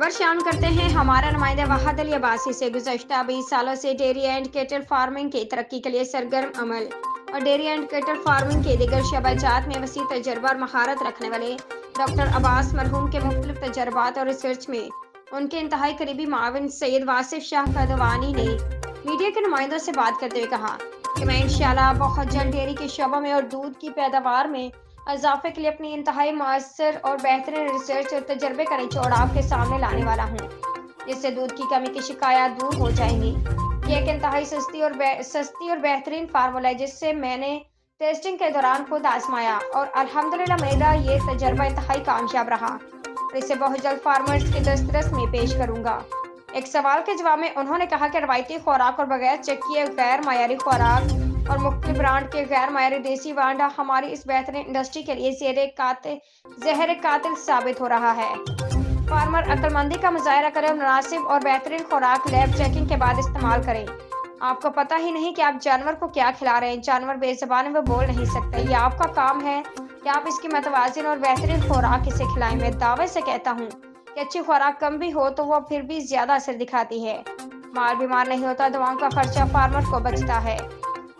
खबर शामिल करते हैं हमारा नुमाइंदा वहाद अली अब्बासी से। गुज़श्ता 20 सालों से डेयरी एंड कैटल फार्मिंग की तरक्की के लिए सरगर्म अमल और डेयरी एंड कैटल फार्मिंग के दीगर शबाजात में वसी तजर्बा और महारत रखने वाले डॉक्टर अब्बास मरहूम के मुख्तलिफ तजर्बात और रिसर्च में उनके इंतहाई करीबी माविन सैयद वासिफ शाह कदवानी ने मीडिया के नुमाइंदों से बात करते हुए कहा कि मैं इंशाल्लाह बहुत जल्द डेयरी के शोबों में और दूध की पैदावार में इजाफे के लिए अपनी इंतहाई मौसर और बेहतरीन रिसर्च और तजर्बे का निचोड़ आपके सामने लाने वाला हूँ, जिससे दूध की कमी की शिकायत दूर हो जाएंगी। ये एक इंतहाई सस्ती और बेहतरीन फार्मूला है जिससे मैंने टेस्टिंग के दौरान खुद आजमाया और अल्हम्दुलिल्लाह मेरा ये तजर्बा इंतहाई कामयाब रहा और इसे बहुत जल्द फार्मर्स के दस्तरस में पेश करूँगा। एक सवाल के जवाब में उन्होंने कहा कि रवायती खुराक और बगैर चेक किए गैर मायारी खुराक और मुख्तलिफ ब्रांड के गैर मायारी देसी वांडा हमारी इस बेहतरीन इंडस्ट्री के लिए जहर कातिल साबित हो रहा है। फार्मर अक्लमंदी का मुजाहरा करें और मुनासिब और बेहतरीन खुराक लैब चेकिंग के बाद इस्तेमाल करें। आपको पता ही नहीं कि आप जानवर को क्या खिला रहे हैं। जानवर बेज़बान है, वो बोल नहीं सकते। ये आपका काम है कि आप इसकी मतवाज़िन और बेहतरीन खुराक इसे खिलाएं। मैं दावे से कहता हूँ कि अच्छी खुराक कम भी हो तो वह फिर भी ज़्यादा असर दिखाती है। माल बीमार नहीं होता, दवाओं का खर्चा फार्मर को बचता है।